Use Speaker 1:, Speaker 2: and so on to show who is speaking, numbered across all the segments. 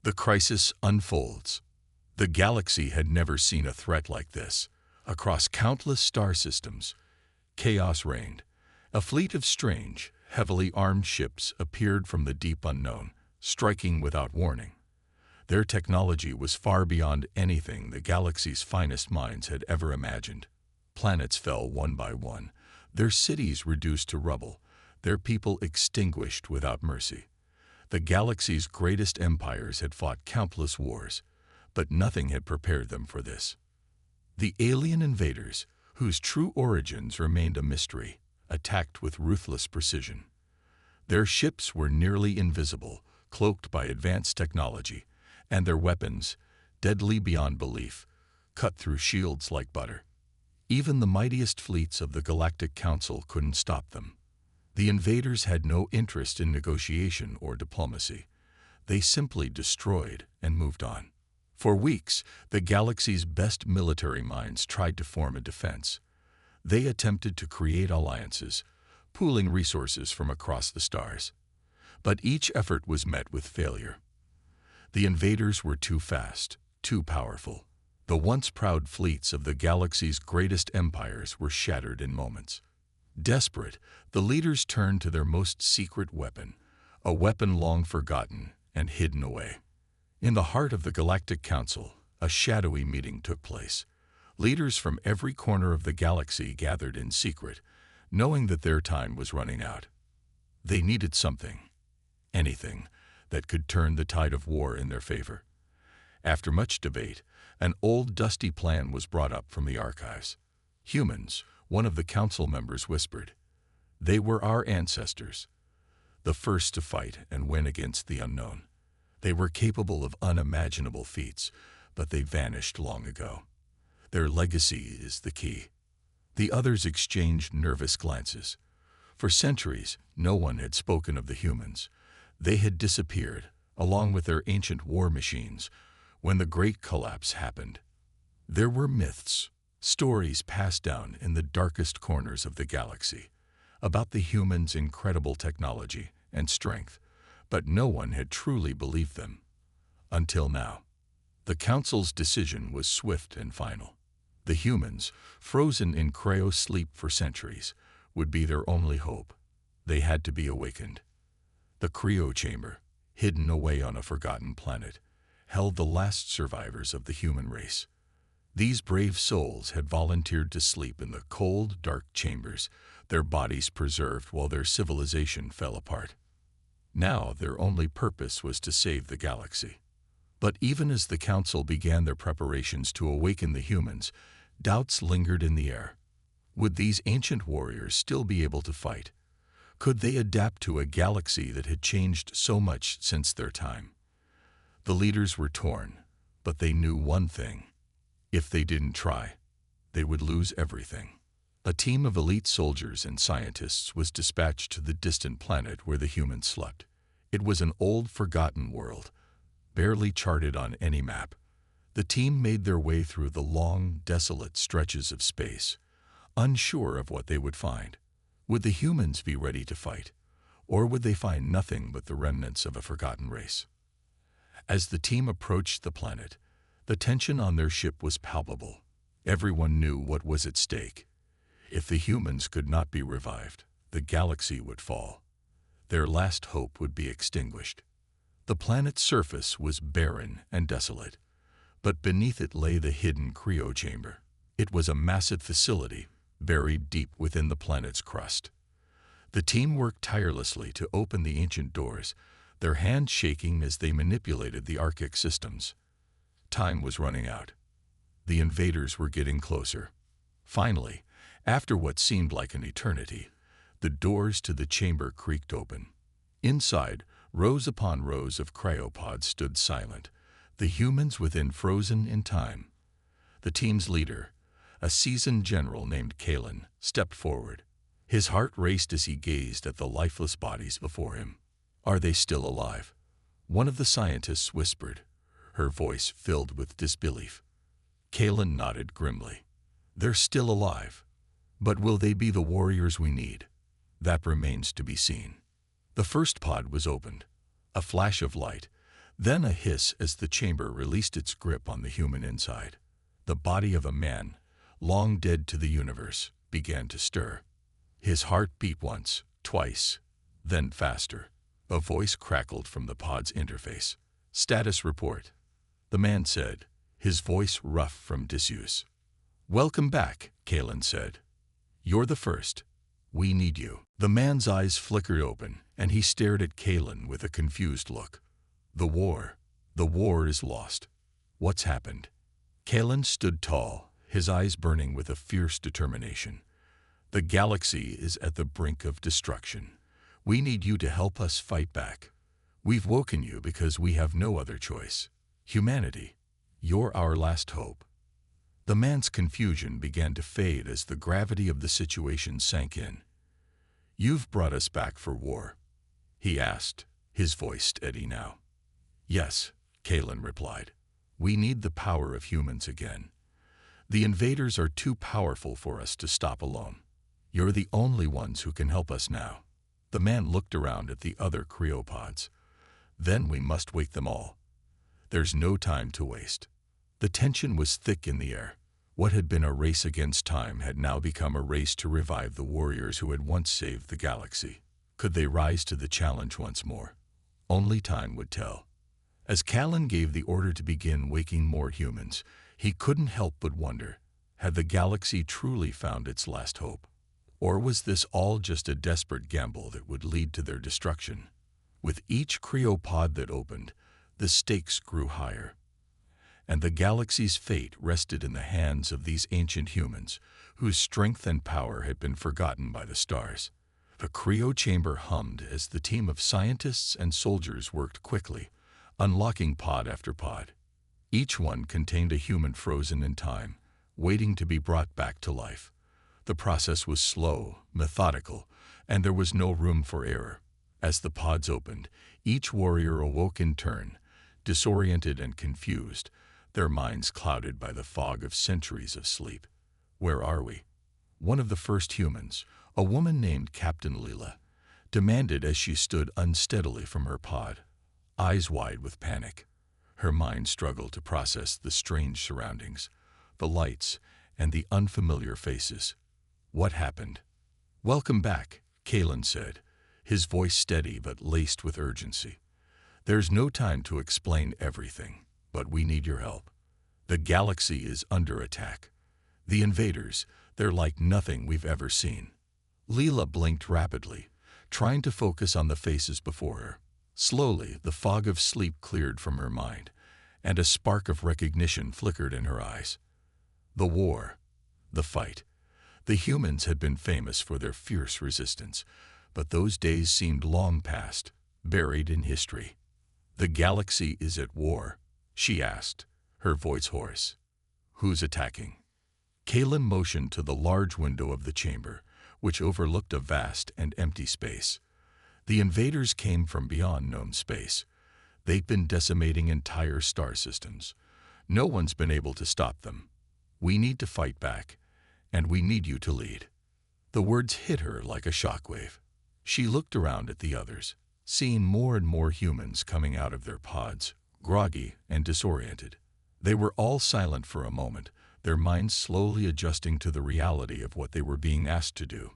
Speaker 1: The crisis unfolds. The galaxy had never seen a threat like this. Across countless star systems, chaos reigned. A fleet of strange, heavily armed ships appeared from the deep unknown, striking without warning. Their technology was far beyond anything the galaxy's finest minds had ever imagined. Planets fell one by one, their cities reduced to rubble, their people extinguished without mercy. The galaxy's greatest empires had fought countless wars, but nothing had prepared them for this. The alien invaders, whose true origins remained a mystery, attacked with ruthless precision. Their ships were nearly invisible, cloaked by advanced technology, and their weapons, deadly beyond belief, cut through shields like butter. Even the mightiest fleets of the Galactic Council couldn't stop them. The invaders had no interest in negotiation or diplomacy. They simply destroyed and moved on. For weeks, the galaxy's best military minds tried to form a defense. They attempted to create alliances, pooling resources from across the stars. But each effort was met with failure. The invaders were too fast, too powerful. The once proud fleets of the galaxy's greatest empires were shattered in moments. Desperate, the leaders turned to their most secret weapon, a weapon long forgotten and hidden away. In the heart of the Galactic Council, a shadowy meeting took place. Leaders from every corner of the galaxy gathered in secret, knowing that their time was running out. They needed something, anything, that could turn the tide of war in their favor. After much debate, an old dusty plan was brought up from the archives. Humans, one of the council members whispered. They were our ancestors, the first to fight and win against the unknown. They were capable of unimaginable feats, but they vanished long ago. Their legacy is the key. The others exchanged nervous glances. For centuries, no one had spoken of the humans. They had disappeared, along with their ancient war machines, when the Great Collapse happened. There were myths, stories passed down in the darkest corners of the galaxy, about the humans' incredible technology and strength, but no one had truly believed them. Until now. The Council's decision was swift and final. The humans, frozen in cryo sleep for centuries, would be their only hope. They had to be awakened. The Cryo chamber, hidden away on a forgotten planet, held the last survivors of the human race. These brave souls had volunteered to sleep in the cold, dark chambers, their bodies preserved while their civilization fell apart. Now their only purpose was to save the galaxy. But even as the Council began their preparations to awaken the humans, doubts lingered in the air. Would these ancient warriors still be able to fight? Could they adapt to a galaxy that had changed so much since their time? The leaders were torn, but they knew one thing. If they didn't try, they would lose everything. A team of elite soldiers and scientists was dispatched to the distant planet where the humans slept. It was an old, forgotten world, barely charted on any map. The team made their way through the long, desolate stretches of space, unsure of what they would find. Would the humans be ready to fight, or would they find nothing but the remnants of a forgotten race? As the team approached the planet, the tension on their ship was palpable. Everyone knew what was at stake. If the humans could not be revived, the galaxy would fall. Their last hope would be extinguished. The planet's surface was barren and desolate, but beneath it lay the hidden Cryo chamber. It was a massive facility, buried deep within the planet's crust. The team worked tirelessly to open the ancient doors, their hands shaking as they manipulated the archic systems. Time was running out. The invaders were getting closer. Finally, after what seemed like an eternity, the doors to the chamber creaked open. Inside, rows upon rows of cryopods stood silent, the humans within frozen in time. The team's leader, a seasoned general named Kalen, stepped forward. His heart raced as he gazed at the lifeless bodies before him. "Are they still alive?" One of the scientists whispered, her voice filled with disbelief. Kalen nodded grimly. "They're still alive. But will they be the warriors we need? That remains to be seen." The first pod was opened. A flash of light, Then a hiss as the chamber released its grip on the human inside. The body of a man, long dead to the universe, began to stir. His heart beat once, twice, then faster. A voice crackled from the pod's interface. "Status report," the man said, his voice rough from disuse. "Welcome back," Kalen said. "You're the first. We need you." The man's eyes flickered open, and he stared at Kalen with a confused look. The war is lost. What's happened?" Kalen stood tall, his eyes burning with a fierce determination. "The galaxy is at the brink of destruction. We need you to help us fight back. We've woken you because we have no other choice. Humanity, you're our last hope." The man's confusion began to fade as the gravity of the situation sank in. "You've brought us back for war?" he asked, his voice steady now. "Yes," Kalen replied. "We need the power of humans again. The invaders are too powerful for us to stop alone. You're the only ones who can help us now." The man looked around at the other cryopods. "Then we must wake them all. There's no time to waste." The tension was thick in the air. What had been a race against time had now become a race to revive the warriors who had once saved the galaxy. Could they rise to the challenge once more? Only time would tell. As Kalen gave the order to begin waking more humans, he couldn't help but wonder, had the galaxy truly found its last hope? Or was this all just a desperate gamble that would lead to their destruction? With each cryopod that opened, the stakes grew higher. And the galaxy's fate rested in the hands of these ancient humans, whose strength and power had been forgotten by the stars. The cryo chamber hummed as the team of scientists and soldiers worked quickly, unlocking pod after pod. Each one contained a human frozen in time, waiting to be brought back to life. The process was slow, methodical, and there was no room for error. As the pods opened, each warrior awoke in turn, disoriented and confused, their minds clouded by the fog of centuries of sleep. "Where are we?" One of the first humans, a woman named Captain Leela, demanded as she stood unsteadily from her pod, eyes wide with panic. Her mind struggled to process the strange surroundings, the lights, and the unfamiliar faces. "What happened?" "Welcome back," Kalen said, his voice steady but laced with urgency. "There's no time to explain everything, but we need your help. The galaxy is under attack. The invaders, they're like nothing we've ever seen." Leela blinked rapidly, trying to focus on the faces before her. Slowly, the fog of sleep cleared from her mind, and a spark of recognition flickered in her eyes. The war, the fight. The humans had been famous for their fierce resistance, but those days seemed long past, buried in history. "The galaxy is at war?" she asked, her voice hoarse. "Who's attacking?" Kalen motioned to the large window of the chamber, which overlooked a vast and empty space. The invaders came from beyond known space. They've been decimating entire star systems. No one's been able to stop them. We need to fight back, and we need you to lead. The words hit her like a shockwave. She looked around at the others, seeing more and more humans coming out of their pods, groggy and disoriented. They were all silent for a moment, their minds slowly adjusting to the reality of what they were being asked to do.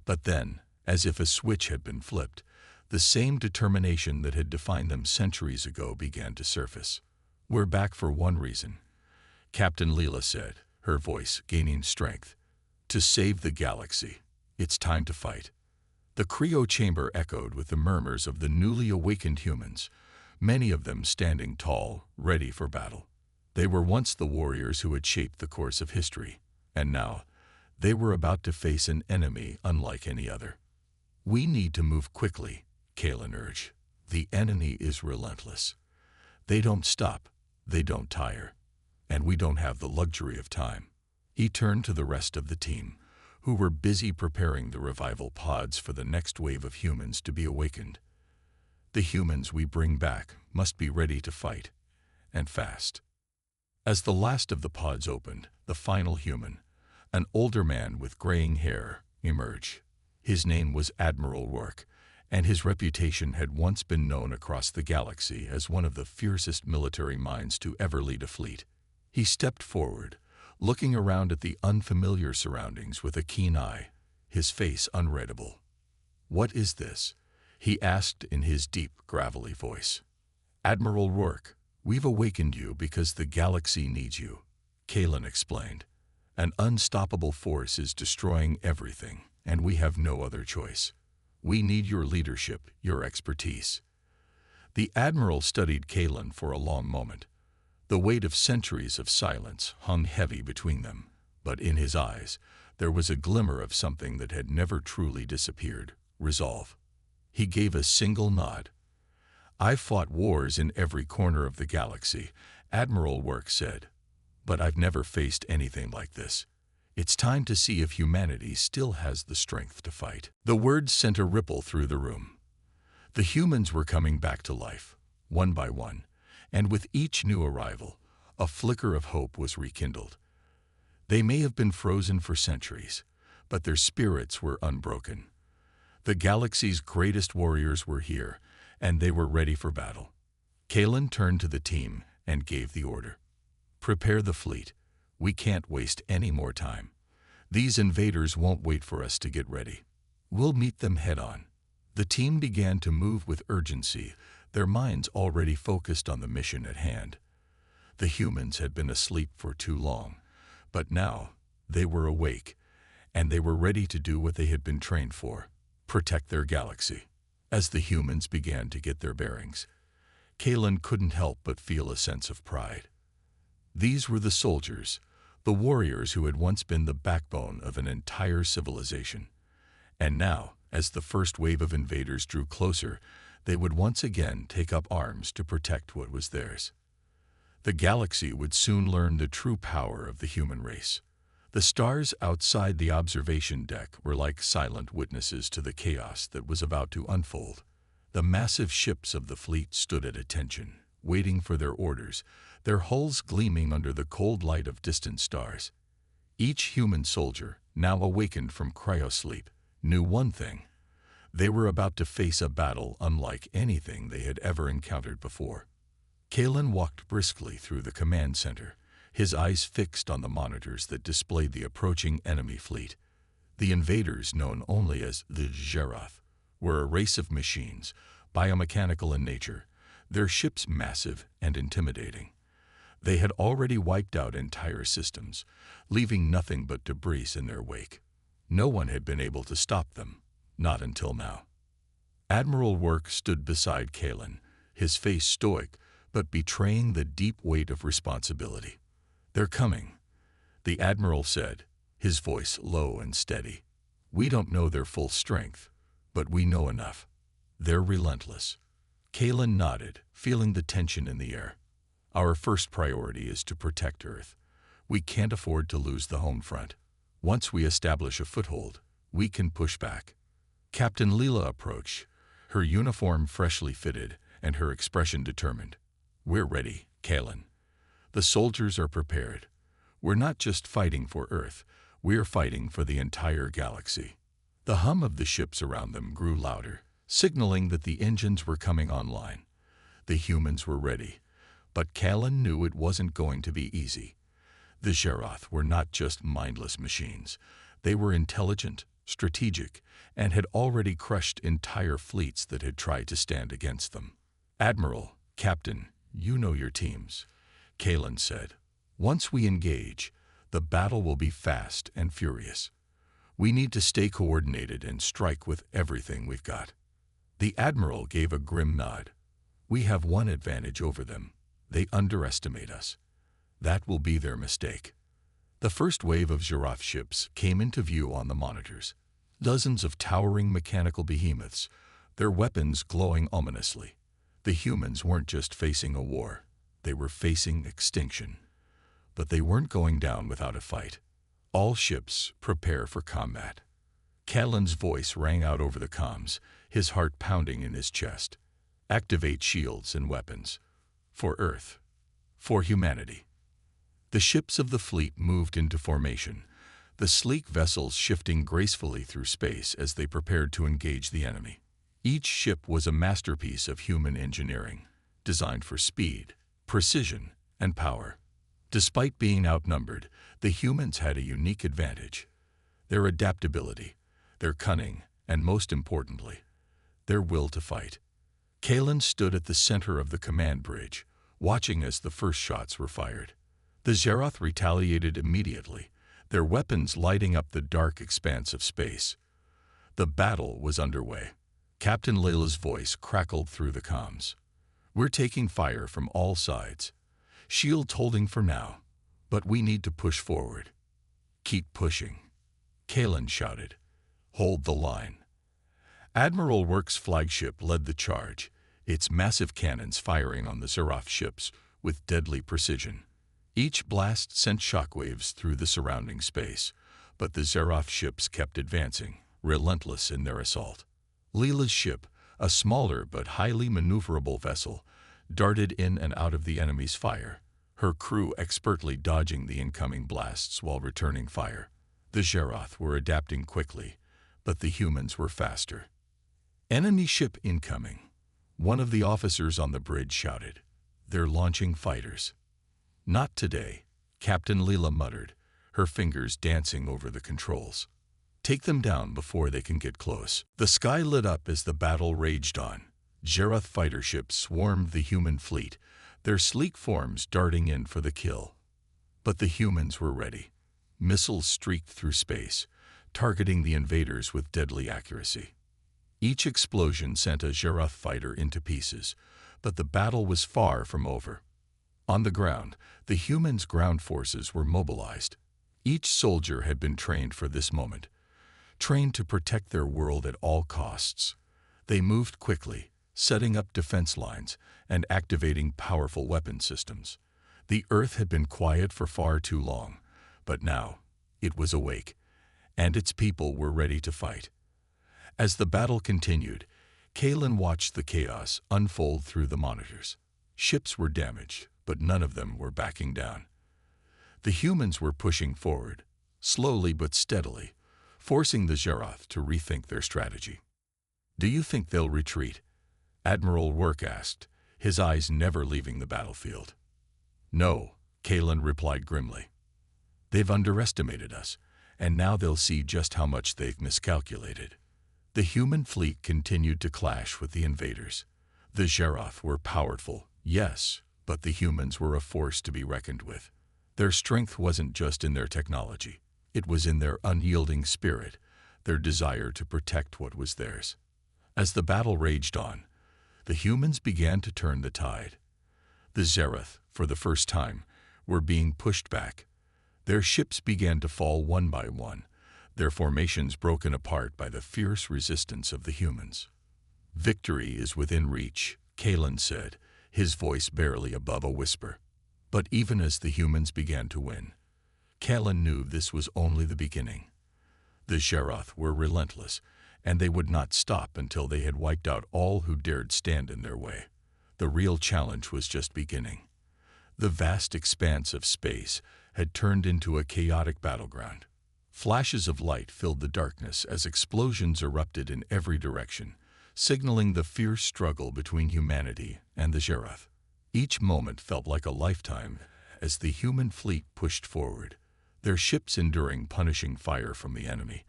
Speaker 1: But then, as if a switch had been flipped, the same determination that had defined them centuries ago began to surface. "We're back for one reason," Captain Leela said, her voice gaining strength. "To save the galaxy. It's time to fight." The cryo chamber echoed with the murmurs of the newly awakened humans, many of them standing tall, ready for battle. They were once the warriors who had shaped the course of history, and now they were about to face an enemy unlike any other. "We need to move quickly," Kalen urged. "The enemy is relentless. They don't stop, they don't tire, and we don't have the luxury of time." He turned to the rest of the team, who were busy preparing the revival pods for the next wave of humans to be awakened. "The humans we bring back must be ready to fight, and fast." As the last of the pods opened, the final human, an older man with graying hair, emerged. His name was Admiral Rourke, and his reputation had once been known across the galaxy as one of the fiercest military minds to ever lead a fleet. He stepped forward, looking around at the unfamiliar surroundings with a keen eye, his face unreadable. "What is this?" he asked in his deep, gravelly voice. "Admiral Rourke, we've awakened you because the galaxy needs you," Kalen explained. "An unstoppable force is destroying everything, and we have no other choice. We need your leadership, your expertise." The Admiral studied Kalen for a long moment. The weight of centuries of silence hung heavy between them, but in his eyes there was a glimmer of something that had never truly disappeared: resolve. He gave a single nod. "I've fought wars in every corner of the galaxy," Admiral Rourke said, "but I've never faced anything like this. It's time to see if humanity still has the strength to fight." The words sent a ripple through the room. The humans were coming back to life, one by one, and with each new arrival, a flicker of hope was rekindled. They may have been frozen for centuries, but their spirits were unbroken. The galaxy's greatest warriors were here, and they were ready for battle. Kalen turned to the team and gave the order. "Prepare the fleet. We can't waste any more time. These invaders won't wait for us to get ready. We'll meet them head-on." The team began to move with urgency, their minds already focused on the mission at hand. The humans had been asleep for too long, but now they were awake, and they were ready to do what they had been trained for: protect their galaxy. As the humans began to get their bearings, Kalen couldn't help but feel a sense of pride. These were the soldiers, the warriors who had once been the backbone of an entire civilization. And now, as the first wave of invaders drew closer, they would once again take up arms to protect what was theirs. The galaxy would soon learn the true power of the human race. The stars outside the observation deck were like silent witnesses to the chaos that was about to unfold. The massive ships of the fleet stood at attention, waiting for their orders, their hulls gleaming under the cold light of distant stars. Each human soldier, now awakened from cryo-sleep, knew one thing: they were about to face a battle unlike anything they had ever encountered before. Kalen walked briskly through the command center, his eyes fixed on the monitors that displayed the approaching enemy fleet. The invaders, known only as the Zeroth, were a race of machines, biomechanical in nature, their ships massive and intimidating. They had already wiped out entire systems, leaving nothing but debris in their wake. No one had been able to stop them, not until now. Admiral Rourke stood beside Kalen, his face stoic but betraying the deep weight of responsibility. "They're coming," the Admiral said, his voice low and steady. "We don't know their full strength, but we know enough. They're relentless." Kalen nodded, feeling the tension in the air. "Our first priority is to protect Earth. We can't afford to lose the home front. Once we establish a foothold, we can push back." Captain Leela approached, her uniform freshly fitted and her expression determined. "We're ready, Kalen. The soldiers are prepared. We're not just fighting for Earth, we're fighting for the entire galaxy." The hum of the ships around them grew louder, signaling that the engines were coming online. The humans were ready, but Kalen knew it wasn't going to be easy. The Zeroth were not just mindless machines. They were intelligent, strategic, and had already crushed entire fleets that had tried to stand against them. "Admiral, Captain, you know your teams," Kalen said. "Once we engage, the battle will be fast and furious. We need to stay coordinated and strike with everything we've got." The Admiral gave a grim nod. "We have one advantage over them: they underestimate us. That will be their mistake." The first wave of Zeroth ships came into view on the monitors. Dozens of towering mechanical behemoths, their weapons glowing ominously. The humans weren't just facing a war, they were facing extinction. But they weren't going down without a fight. "All ships, prepare for combat." Kalen's voice rang out over the comms, his heart pounding in his chest. "Activate shields and weapons. For Earth. For humanity." The ships of the fleet moved into formation, the sleek vessels shifting gracefully through space as they prepared to engage the enemy. Each ship was a masterpiece of human engineering, designed for speed, precision, and power. Despite being outnumbered, the humans had a unique advantage: their adaptability, their cunning, and most importantly, their will to fight. Kalen stood at the center of the command bridge, watching as the first shots were fired. The Zeroth retaliated immediately, their weapons lighting up the dark expanse of space. The battle was underway. Captain Layla's voice crackled through the comms. "We're taking fire from all sides. Shields holding for now, but we need to push forward." "Keep pushing," Kalen shouted. "Hold the line." Admiral Work's flagship led the charge, its massive cannons firing on the Zeroth ships with deadly precision. Each blast sent shockwaves through the surrounding space, but the Zeroth ships kept advancing, relentless in their assault. Leela's ship, a smaller but highly maneuverable vessel, darted in and out of the enemy's fire, her crew expertly dodging the incoming blasts while returning fire. The Zeroth were adapting quickly, but the humans were faster. "Enemy ship incoming," one of the officers on the bridge shouted. "They're launching fighters." "Not today," Captain Leela muttered, her fingers dancing over the controls. "Take them down before they can get close." The sky lit up as the battle raged on. Zeroth fighter ships swarmed the human fleet, their sleek forms darting in for the kill. But the humans were ready. Missiles streaked through space, targeting the invaders with deadly accuracy. Each explosion sent a Zeroth fighter into pieces, but the battle was far from over. On the ground, the humans' ground forces were mobilized. Each soldier had been trained for this moment, trained to protect their world at all costs. They moved quickly, setting up defense lines and activating powerful weapon systems. The Earth had been quiet for far too long, but now it was awake, and its people were ready to fight. As the battle continued, Kalen watched the chaos unfold through the monitors. Ships were damaged, but none of them were backing down. The humans were pushing forward, slowly but steadily, forcing the Zeroth to rethink their strategy. "Do you think they'll retreat?" Admiral Work asked, his eyes never leaving the battlefield. "No," Kalen replied grimly. "They've underestimated us, and now they'll see just how much they've miscalculated." The human fleet continued to clash with the invaders. The Zeroth were powerful, yes, but the humans were a force to be reckoned with. Their strength wasn't just in their technology. It was in their unyielding spirit, their desire to protect what was theirs. As the battle raged on, the humans began to turn the tide. The Zeroth, for the first time, were being pushed back. Their ships began to fall one by one, their formations broken apart by the fierce resistance of the humans. "Victory is within reach," Kalen said, his voice barely above a whisper. But even as the humans began to win, Kalen knew this was only the beginning. The Zeroth were relentless, and they would not stop until they had wiped out all who dared stand in their way. The real challenge was just beginning. The vast expanse of space had turned into a chaotic battleground. Flashes of light filled the darkness as explosions erupted in every direction, signaling the fierce struggle between humanity and the Zeroth. Each moment felt like a lifetime as the human fleet pushed forward, their ships enduring punishing fire from the enemy,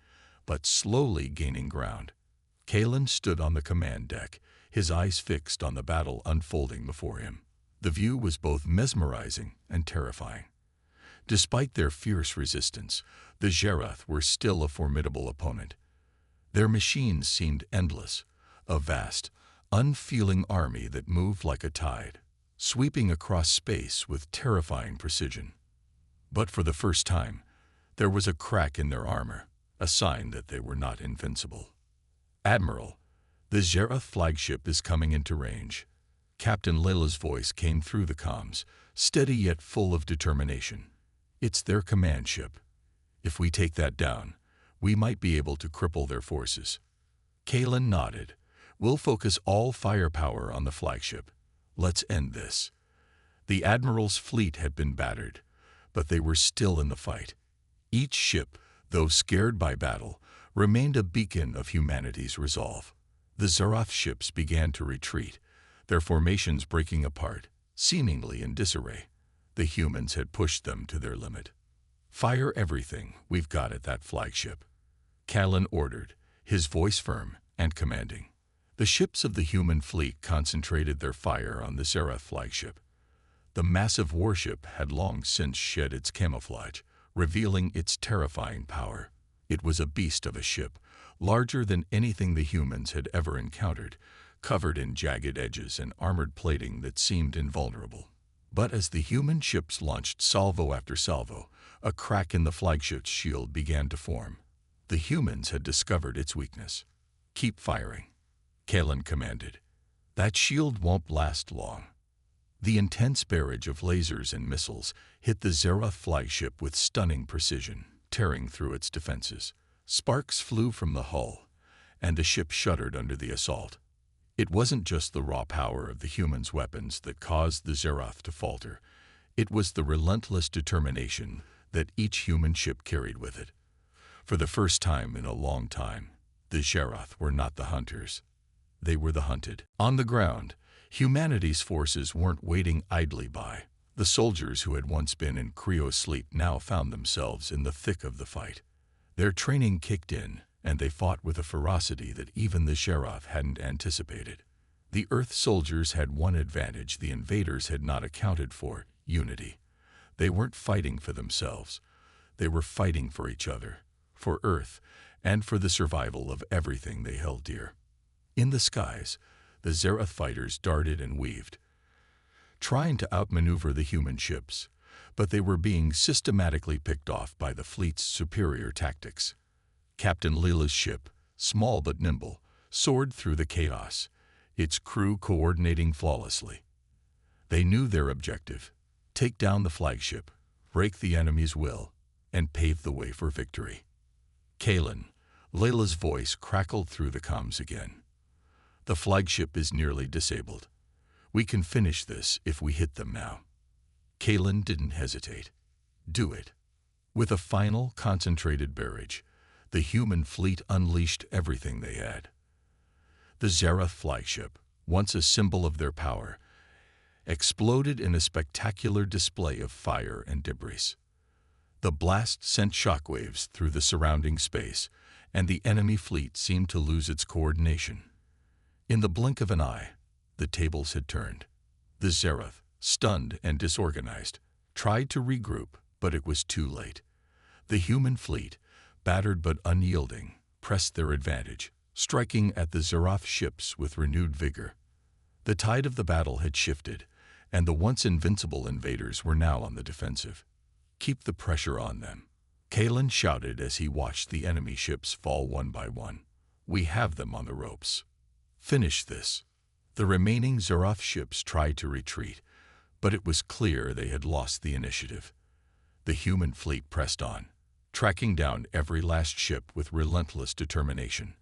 Speaker 1: but slowly gaining ground. Kalen stood on the command deck, his eyes fixed on the battle unfolding before him. The view was both mesmerizing and terrifying. Despite their fierce resistance, the Zeroth were still a formidable opponent. Their machines seemed endless, a vast, unfeeling army that moved like a tide, sweeping across space with terrifying precision. But for the first time, there was a crack in their armor, a sign that they were not invincible. "Admiral, the Zeroth flagship is coming into range." Captain Layla's voice came through the comms, steady yet full of determination. "It's their command ship. If we take that down, we might be able to cripple their forces." Kalen nodded. "We'll focus all firepower on the flagship. Let's end this." The Admiral's fleet had been battered, but they were still in the fight. Each ship, though scared by battle, remained a beacon of humanity's resolve. The Zerath ships began to retreat, their formations breaking apart, seemingly in disarray. The humans had pushed them to their limit. "Fire everything we've got at that flagship," Callan ordered, his voice firm and commanding. The ships of the human fleet concentrated their fire on the Zerath flagship. The massive warship had long since shed its camouflage, revealing its terrifying power. It was a beast of a ship, larger than anything the humans had ever encountered, covered in jagged edges and armored plating that seemed invulnerable. But as the human ships launched salvo after salvo, a crack in the flagship's shield began to form. The humans had discovered its weakness. "Keep firing," Callan commanded. "That shield won't last long." The intense barrage of lasers and missiles hit the Zerath flagship with stunning precision, tearing through its defenses. Sparks flew from the hull, and the ship shuddered under the assault. It wasn't just the raw power of the humans' weapons that caused the Zerath to falter. It was the relentless determination that each human ship carried with it. For the first time in a long time, the Zerath were not the hunters. They were the hunted. On the ground, humanity's forces weren't waiting idly by. The soldiers who had once been in Cryo sleep now found themselves in the thick of the fight. Their training kicked in, and they fought with a ferocity that even the Zerath hadn't anticipated. The Earth soldiers had one advantage the invaders had not accounted for: unity. They weren't fighting for themselves. They were fighting for each other, for Earth, and for the survival of everything they held dear. In the skies, the Zerath fighters darted and weaved, trying to outmaneuver the human ships, but they were being systematically picked off by the fleet's superior tactics. Captain Lila's ship, small but nimble, soared through the chaos, its crew coordinating flawlessly. They knew their objective: take down the flagship, break the enemy's will, and pave the way for victory. "Callan," Layla's voice crackled through the comms again. "The flagship is nearly disabled. We can finish this if we hit them now." Callan didn't hesitate. "Do it." With a final, concentrated barrage, the human fleet unleashed everything they had. The Zerath flagship, once a symbol of their power, exploded in a spectacular display of fire and debris. The blast sent shockwaves through the surrounding space, and the enemy fleet seemed to lose its coordination. In the blink of an eye, the tables had turned. The Zerath, stunned and disorganized, tried to regroup, but it was too late. The human fleet, battered but unyielding, pressed their advantage, striking at the Zerath ships with renewed vigor. The tide of the battle had shifted, and the once invincible invaders were now on the defensive. "Keep the pressure on them," Callan shouted as he watched the enemy ships fall one by one. "We have them on the ropes. Finish this." The remaining Zerath ships tried to retreat, but it was clear they had lost the initiative. The human fleet pressed on, tracking down every last ship with relentless determination.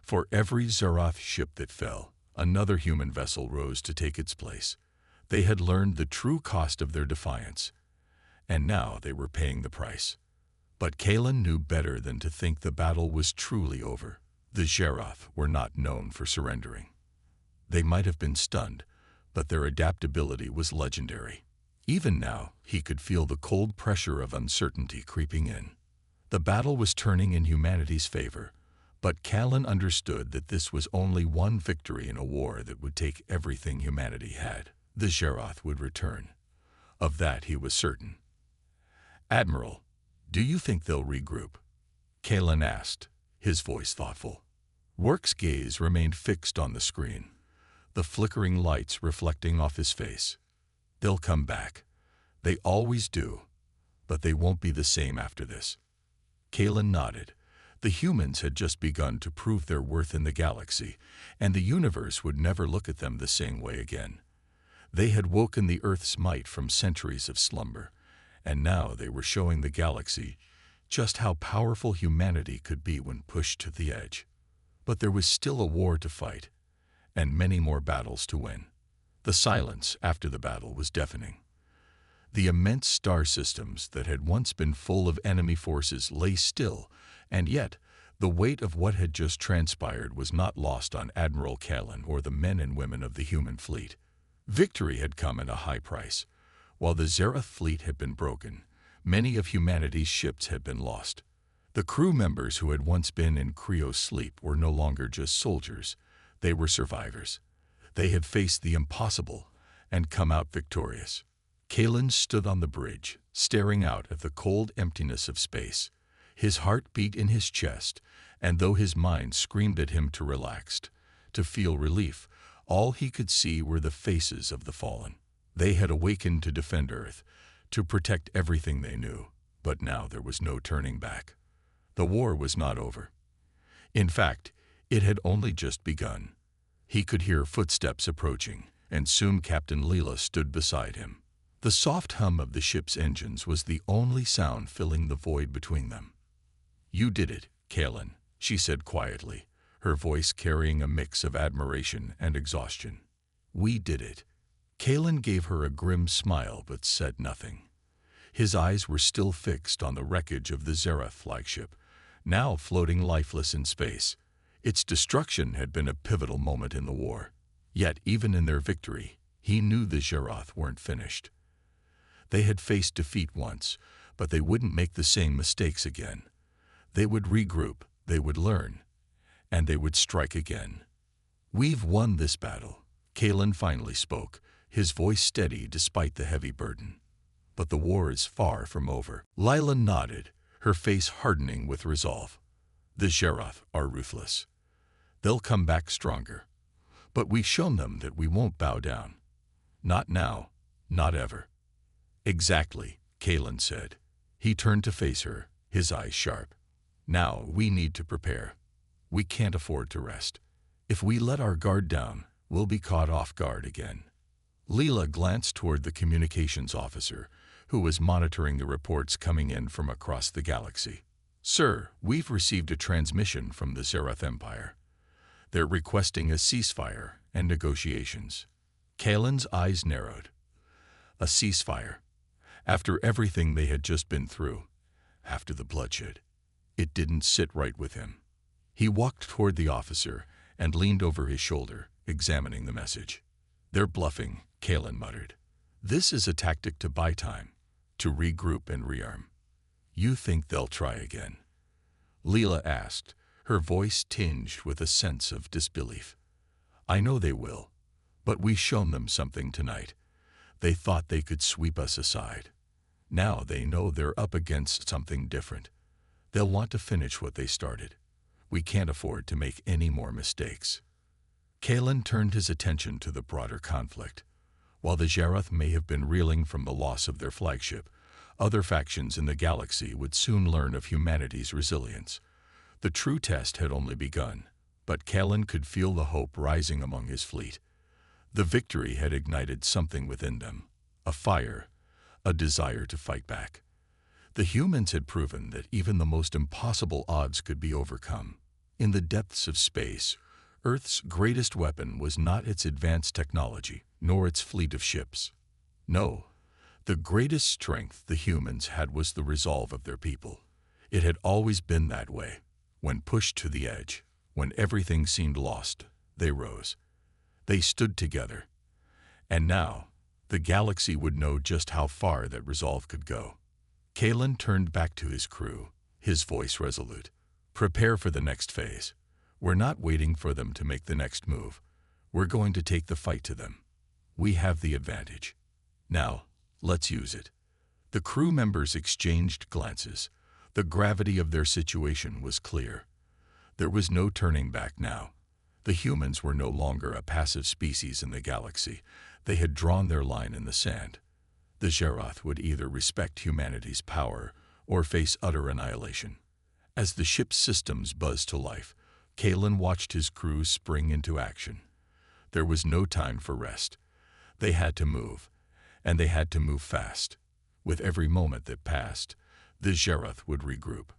Speaker 1: For every Zerath ship that fell, another human vessel rose to take its place. They had learned the true cost of their defiance, and now they were paying the price. But Callan knew better than to think the battle was truly over. The Zerath were not known for surrendering. They might have been stunned, but their adaptability was legendary. Even now, he could feel the cold pressure of uncertainty creeping in. The battle was turning in humanity's favor, but Callan understood that this was only one victory in a war that would take everything humanity had. The Zerath would return. Of that he was certain. "Admiral, do you think they'll regroup?" Callan asked, his voice thoughtful. Rourke's gaze remained fixed on the screen, the flickering lights reflecting off his face. "They'll come back. They always do. But they won't be the same after this." Callan nodded. The humans had just begun to prove their worth in the galaxy, and the universe would never look at them the same way again. They had woken the Earth's might from centuries of slumber, and now they were showing the galaxy just how powerful humanity could be when pushed to the edge. But there was still a war to fight, and many more battles to win. The silence after the battle was deafening. The immense star systems that had once been full of enemy forces lay still, and yet The weight of what had just transpired was not lost on Admiral Callan or the men and women of the human fleet. Victory had come at a high price. While the Zereth fleet had been broken, many of humanity's ships had been lost. The crew members who had once been in Cryo's sleep were no longer just soldiers. They were survivors. They had faced the impossible and come out victorious. Callan stood on the bridge, staring out at the cold emptiness of space. His heart beat in his chest, and though his mind screamed at him to relax, to feel relief, all he could see were the faces of the fallen. They had awakened to defend Earth, to protect everything they knew, but now there was no turning back. The war was not over. In fact, it had only just begun. He could hear footsteps approaching, and soon Captain Leela stood beside him. The soft hum of the ship's engines was the only sound filling the void between them. "You did it, Callan," she said quietly, her voice carrying a mix of admiration and exhaustion. "We did it." Callan gave her a grim smile but said nothing. His eyes were still fixed on the wreckage of the Zereth flagship, now floating lifeless in space. Its destruction had been a pivotal moment in the war. Yet even in their victory, he knew the Zereth weren't finished. They had faced defeat once, but they wouldn't make the same mistakes again. They would regroup, they would learn, and they would strike again. "We've won this battle," Callan finally spoke, his voice steady despite the heavy burden. "But the war is far from over." Leela nodded, her face hardening with resolve. "The Zereth are ruthless. They'll come back stronger. But we've shown them that we won't bow down. Not now, not ever." "Exactly," Callan said. He turned to face her, his eyes sharp. "Now we need to prepare. We can't afford to rest. If we let our guard down, we'll be caught off guard again." Leela glanced toward the communications officer, who was monitoring the reports coming in from across the galaxy. "Sir, we've received a transmission from the Zereth Empire. They're requesting a ceasefire and negotiations." Callan's eyes narrowed. A ceasefire. After everything they had just been through, after the bloodshed, it didn't sit right with him. He walked toward the officer and leaned over his shoulder, examining the message. "They're bluffing," Callan muttered. "This is a tactic to buy time, to regroup and rearm." "You think they'll try again?" Leela asked, her voice tinged with a sense of disbelief. "I know they will, but we've shown them something tonight. They thought they could sweep us aside. Now they know they're up against something different. They'll want to finish what they started. We can't afford to make any more mistakes." Callan turned his attention to the broader conflict. While the Zereth may have been reeling from the loss of their flagship, other factions in the galaxy would soon learn of humanity's resilience. The true test had only begun, but Callan could feel the hope rising among his fleet. The victory had ignited something within them, a fire, a desire to fight back. The humans had proven that even the most impossible odds could be overcome. In the depths of space, Earth's greatest weapon was not its advanced technology, nor its fleet of ships. No, the greatest strength the humans had was the resolve of their people. It had always been that way. When pushed to the edge, when everything seemed lost, they rose. They stood together. And now, the galaxy would know just how far that resolve could go. Callan turned back to his crew, his voice resolute. "Prepare for the next phase. We're not waiting for them to make the next move. We're going to take the fight to them. We have the advantage. Now, let's use it." The crew members exchanged glances. The gravity of their situation was clear. There was no turning back now. The humans were no longer a passive species in the galaxy. They had drawn their line in the sand. The Zereth would either respect humanity's power or face utter annihilation. As the ship's systems buzzed to life, Callan watched his crew spring into action. There was no time for rest. They had to move, and they had to move fast. With every moment that passed, the Zereth would regroup.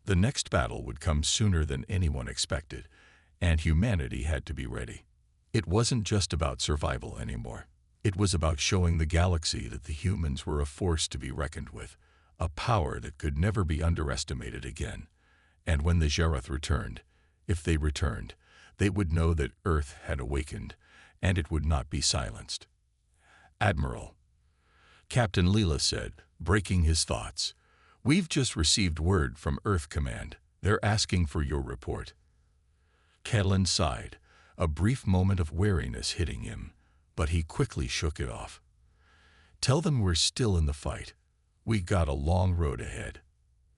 Speaker 1: The next battle would come sooner than anyone expected, and humanity had to be ready. It wasn't just about survival anymore. It was about showing the galaxy that the humans were a force to be reckoned with, a power that could never be underestimated again. And when the Zharath returned, if they returned, they would know that Earth had awakened, and it would not be silenced. "Admiral," Captain Leela said, breaking his thoughts, "we've just received word from Earth Command. They're asking for your report." Catelyn sighed, a brief moment of wariness hitting him, but he quickly shook it off. "Tell them we're still in the fight. We got a long road ahead."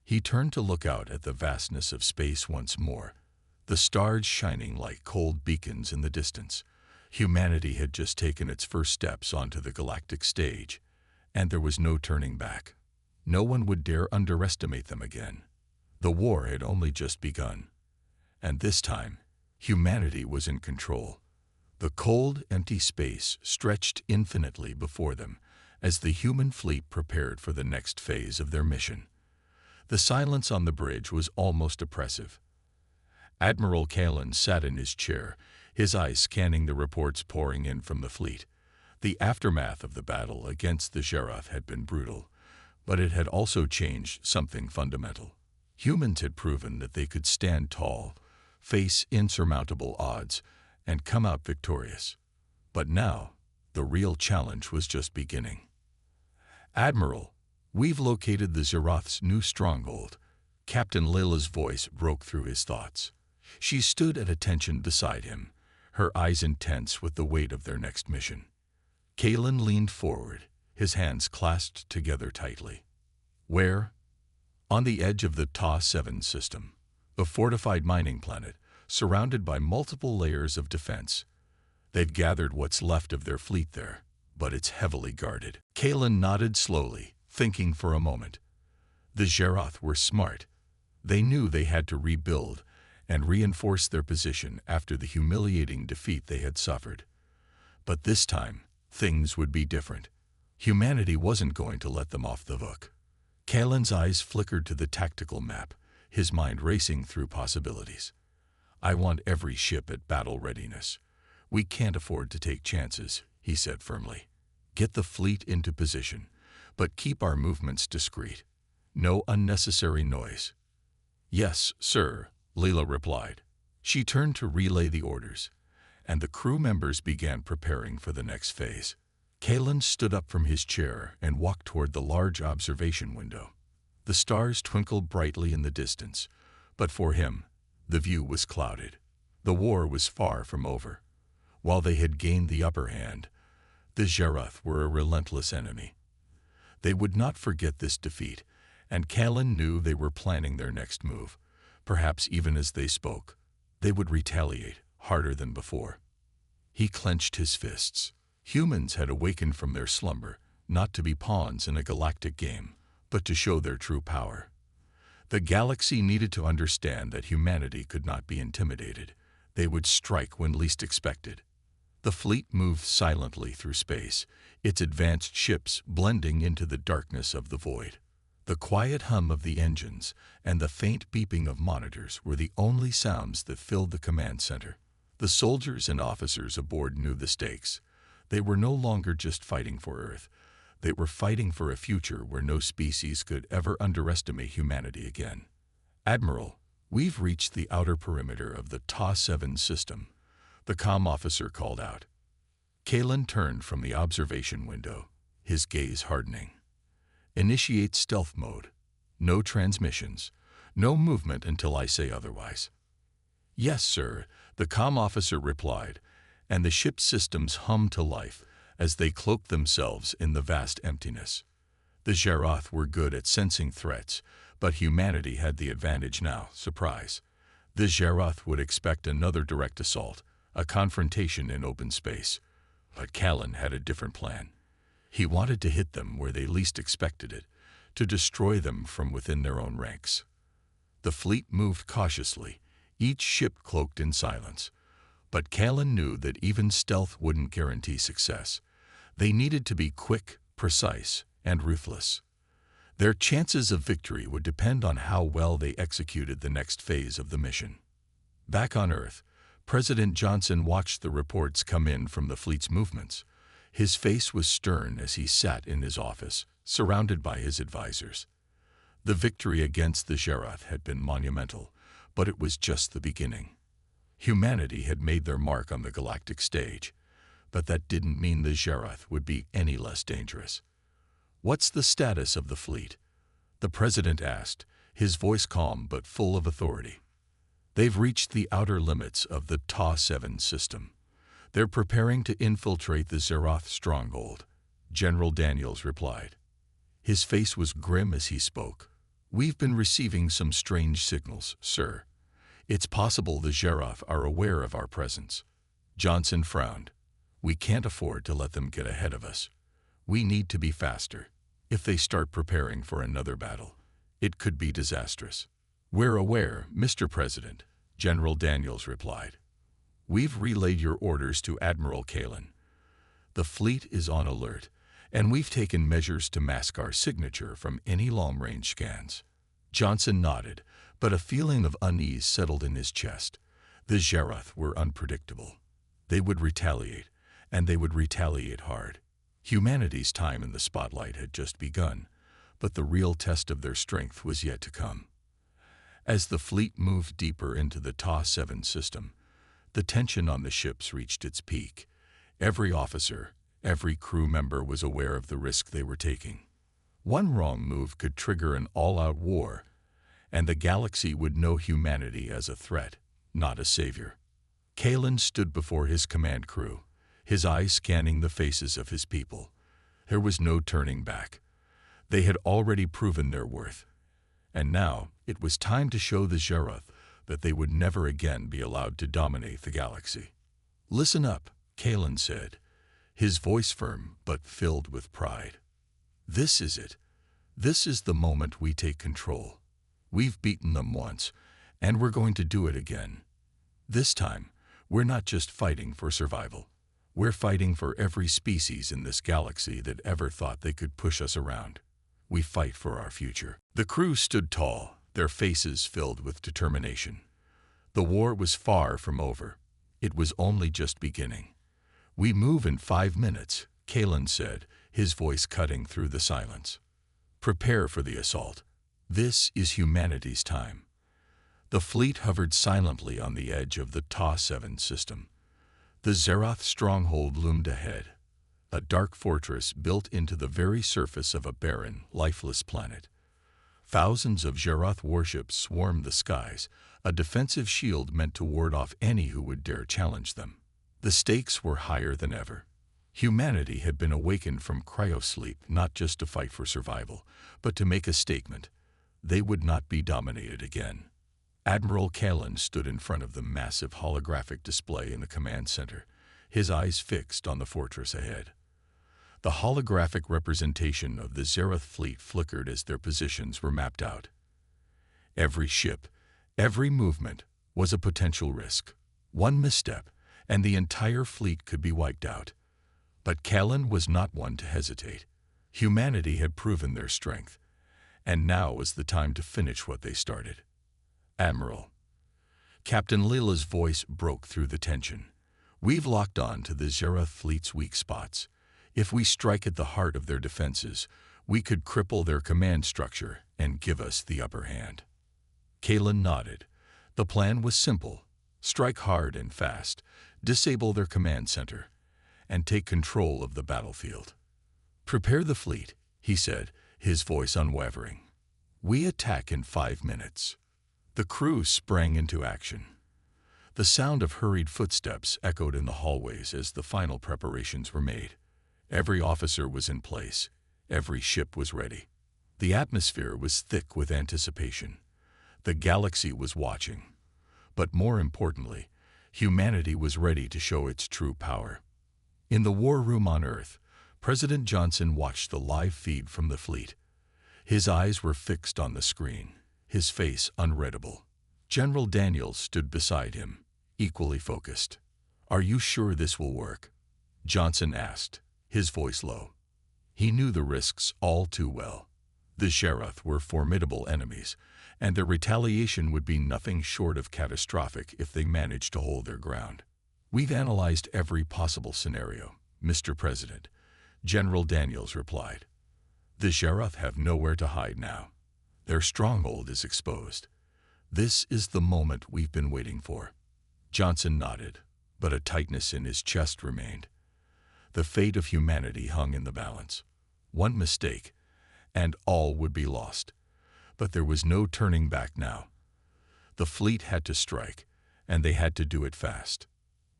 Speaker 1: He turned to look out at the vastness of space once more, the stars shining like cold beacons in the distance. Humanity had just taken its first steps onto the galactic stage, and there was no turning back. No one would dare underestimate them again. The war had only just begun, and this time, humanity was in control. The cold, empty space stretched infinitely before them as the human fleet prepared for the next phase of their mission. The silence on the bridge was almost oppressive. Admiral Catelyn sat in his chair, his eyes scanning the reports pouring in from the fleet. The aftermath of the battle against the Zharath had been brutal, but it had also changed something fundamental. Humans had proven that they could stand tall, face insurmountable odds, and come out victorious. But now, the real challenge was just beginning. "Admiral, we've located the Zharath's new stronghold." Captain Leila's voice broke through his thoughts. She stood at attention beside him, her eyes intense with the weight of their next mission. Catelyn leaned forward, his hands clasped together tightly. "Where?" "On the edge of the Ta-7 system, a fortified mining planet, surrounded by multiple layers of defense. They've gathered what's left of their fleet there, but it's heavily guarded." Catelyn nodded slowly, thinking for a moment. The Zharath were smart. They knew they had to rebuild and reinforce their position after the humiliating defeat they had suffered. But this time, things would be different. Humanity wasn't going to let them off the hook. Catelyn's eyes flickered to the tactical map, his mind racing through possibilities. "I want every ship at battle readiness. We can't afford to take chances," he said firmly. "Get the fleet into position, but keep our movements discreet. No unnecessary noise." "Yes, sir," Leela replied. She turned to relay the orders, and the crew members began preparing for the next phase. Catelyn stood up from his chair and walked toward the large observation window. The stars twinkled brightly in the distance, but for him, the view was clouded. The war was far from over. While they had gained the upper hand, the Zharath were a relentless enemy. They would not forget this defeat, and Catelyn knew they were planning their next move. Perhaps even as they spoke, they would retaliate harder than before. He clenched his fists. Humans had awakened from their slumber, not to be pawns in a galactic game, but to show their true power. The galaxy needed to understand that humanity could not be intimidated. They would strike when least expected. The fleet moved silently through space, its advanced ships blending into the darkness of the void. The quiet hum of the engines and the faint beeping of monitors were the only sounds that filled the command center. The soldiers and officers aboard knew the stakes. They were no longer just fighting for Earth. They were fighting for a future where no species could ever underestimate humanity again. "Admiral, we've reached the outer perimeter of the Ta-7 system," the comm officer called out. Catelyn turned from the observation window, his gaze hardening. "Initiate stealth mode. No transmissions. No movement until I say otherwise." "Yes, sir," the comm officer replied, and the ship's systems hummed to life as they cloaked themselves in the vast emptiness. The Zharath were good at sensing threats, but humanity had the advantage now. Surprise. The Zharath would expect another direct assault, a confrontation in open space. But Catelyn had a different plan. He wanted to hit them where they least expected it, to destroy them from within their own ranks. The fleet moved cautiously, each ship cloaked in silence. But Catelyn knew that even stealth wouldn't guarantee success. They needed to be quick, precise, and ruthless. Their chances of victory would depend on how well they executed the next phase of the mission. Back on Earth, President Johnson watched the reports come in from the fleet's movements. His face was stern as he sat in his office, surrounded by his advisors. The victory against the Zharath had been monumental, But it was just the beginning. Humanity had made their mark on the galactic stage, but that didn't mean the Zerath would be any less dangerous. "What's the status of the fleet?" the president asked, his voice calm but full of authority. "They've reached the outer limits of the Ta-7 system. They're preparing to infiltrate the Zerath stronghold," General Daniels replied. His face was grim as he spoke. "We've been receiving some strange signals, sir. It's possible the Zerath are aware of our presence." Johnson frowned. "We can't afford to let them get ahead of us. We need to be faster. If they start preparing for another battle, it could be disastrous." "We're aware, Mr. President," General Daniels replied. "We've relayed your orders to Admiral Kalin. The fleet is on alert, and we've taken measures to mask our signature from any long-range scans." Johnson nodded, but a feeling of unease settled in his chest. The Zerath were unpredictable. They would retaliate, and they would retaliate hard. Humanity's time in the spotlight had just begun, but the real test of their strength was yet to come. As the fleet moved deeper into the Ta-7 system, the tension on the ships reached its peak. Every officer, every crew member was aware of the risk they were taking. One wrong move could trigger an all-out war, and the galaxy would know humanity as a threat, not a savior. Kalin stood before his command crew, his eyes scanning the faces of his people. There was no turning back. They had already proven their worth, and now it was time to show the Zerath that they would never again be allowed to dominate the galaxy. "Listen up," Kalin said, his voice firm but filled with pride. "This is it. This is the moment we take control. We've beaten them once, and we're going to do it again. This time, we're not just fighting for survival. We're fighting for every species in this galaxy that ever thought they could push us around. We fight for our future." The crew stood tall, their faces filled with determination. The war was far from over. It was only just beginning. "We move in 5 minutes," Kalin said, his voice cutting through the silence. "Prepare for the assault. This is humanity's time." The fleet hovered silently on the edge of the Ta-7 system. The Zerath stronghold loomed ahead, a dark fortress built into the very surface of a barren, lifeless planet. Thousands of Zerath warships swarmed the skies, a defensive shield meant to ward off any who would dare challenge them. The stakes were higher than ever. Humanity had been awakened from cryosleep not just to fight for survival, but to make a statement. They would not be dominated again. Admiral Kalin stood in front of the massive holographic display in the command center, his eyes fixed on the fortress ahead. The holographic representation of the Zerath fleet flickered as their positions were mapped out. Every ship, every movement, was a potential risk. One misstep, and the entire fleet could be wiped out. But Kalin was not one to hesitate. Humanity had proven their strength, and now was the time to finish what they started. "Admiral." Captain Lila's voice broke through the tension. "We've locked on to the Zerath fleet's weak spots. If we strike at the heart of their defenses, we could cripple their command structure and give us the upper hand." Kalin nodded. The plan was simple. Strike hard and fast, disable their command center, and take control of the battlefield. "Prepare the fleet," he said, his voice unwavering. "We attack in 5 minutes." The crew sprang into action. The sound of hurried footsteps echoed in the hallways as the final preparations were made. Every officer was in place. Every ship was ready. The atmosphere was thick with anticipation. The galaxy was watching. But more importantly, humanity was ready to show its true power. In the war room on Earth, President Johnson watched the live feed from the fleet. His eyes were fixed on the screen, his face unreadable. General Daniels stood beside him, equally focused. "Are you sure this will work?" Johnson asked, his voice low. He knew the risks all too well. The Zerath were formidable enemies, and their retaliation would be nothing short of catastrophic if they managed to hold their ground. "We've analyzed every possible scenario, Mr. President," General Daniels replied. "The Zerath have nowhere to hide now. Their stronghold is exposed. "This is the moment we've been waiting for." Johnson nodded, but a tightness in his chest remained. The fate of humanity hung in the balance. One mistake, and all would be lost. But there was no turning back now. The fleet had to strike, and they had to do it fast.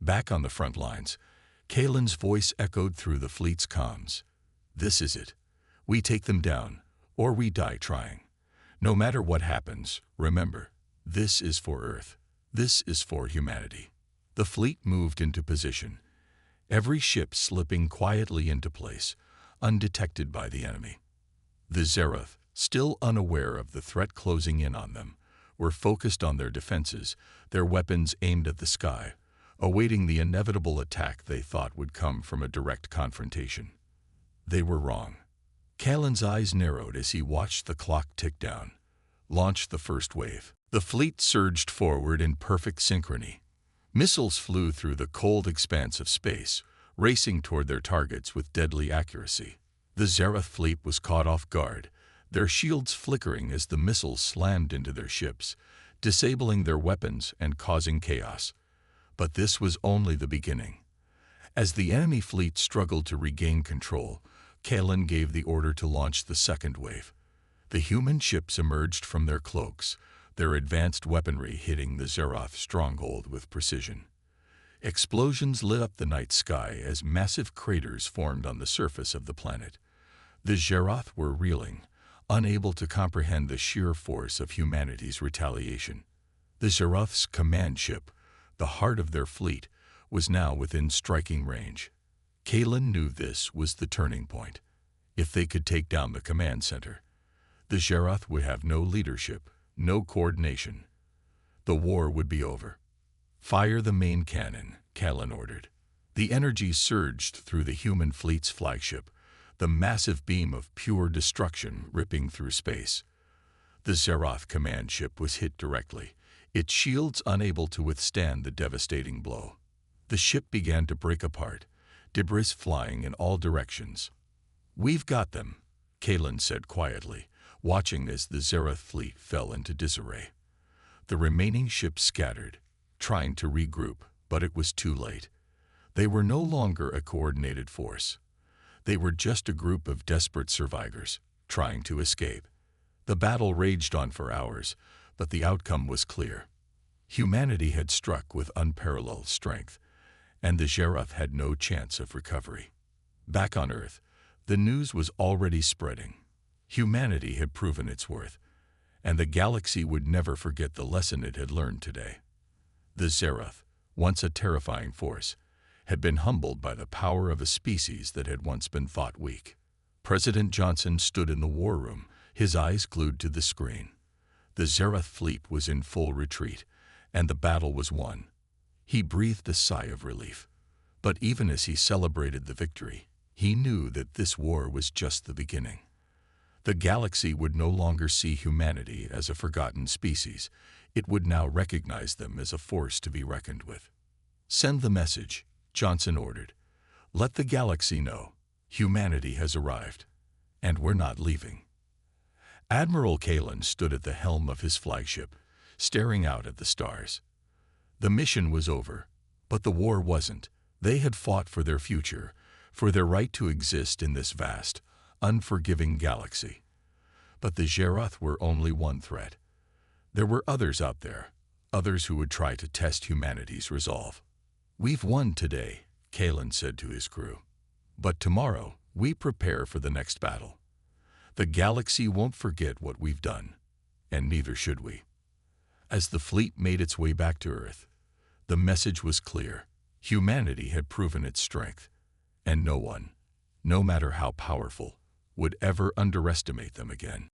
Speaker 1: Back on the front lines, Kalen's voice echoed through the fleet's comms. "This is it. We take them down, or we die trying. No matter what happens, remember, this is for Earth. This is for humanity." The fleet moved into position, every ship slipping quietly into place, undetected by the enemy. The Zerath, still unaware of the threat closing in on them, were focused on their defenses, their weapons aimed at the sky, awaiting the inevitable attack they thought would come from a direct confrontation. They were wrong. Kalen's eyes narrowed as he watched the clock tick down. Launch the first wave. The fleet surged forward in perfect synchrony. Missiles flew through the cold expanse of space, racing toward their targets with deadly accuracy. The Zerath fleet was caught off guard, their shields flickering as the missiles slammed into their ships, disabling their weapons and causing chaos. But this was only the beginning. As the enemy fleet struggled to regain control, Kalen gave the order to launch the second wave. The human ships emerged from their cloaks, their advanced weaponry hitting the Zerath stronghold with precision. Explosions lit up the night sky as massive craters formed on the surface of the planet. The Zerath were reeling, unable to comprehend the sheer force of humanity's retaliation. The Zerath's command ship, the heart of their fleet, was now within striking range. Kalen knew this was the turning point. If they could take down the command center, the Zerath would have no leadership, no coordination. The war would be over. "Fire the main cannon," Kalen ordered. The energy surged through the human fleet's flagship, the massive beam of pure destruction ripping through space. The Zerath command ship was hit directly, its shields unable to withstand the devastating blow. The ship began to break apart, debris flying in all directions. "We've got them," Kalen said quietly, watching as the Zerath fleet fell into disarray. The remaining ships scattered, trying to regroup, but it was too late. They were no longer a coordinated force. They were just a group of desperate survivors, trying to escape. The battle raged on for hours, but the outcome was clear. Humanity had struck with unparalleled strength, and the Zerath had no chance of recovery. Back on Earth, the news was already spreading. Humanity had proven its worth, and the galaxy would never forget the lesson it had learned today. The Zerath, once a terrifying force, had been humbled by the power of a species that had once been thought weak. President Johnson stood in the war room, his eyes glued to the screen. The Zerath fleet was in full retreat, and the battle was won. He breathed a sigh of relief. But even as he celebrated the victory, he knew that this war was just the beginning. The galaxy would no longer see humanity as a forgotten species. It would now recognize them as a force to be reckoned with. "Send the message," Johnson ordered. "Let the galaxy know. Humanity has arrived, and we're not leaving." Admiral Kalen stood at the helm of his flagship, staring out at the stars. The mission was over, but the war wasn't. They had fought for their future, for their right to exist in this vast, unforgiving galaxy. But the Zerath were only one threat. There were others out there, others who would try to test humanity's resolve. "We've won today," Kalen said to his crew. "But tomorrow, we prepare for the next battle. The galaxy won't forget what we've done, and neither should we." As the fleet made its way back to Earth, the message was clear. Humanity had proven its strength, and no one, no matter how powerful, would ever underestimate them again.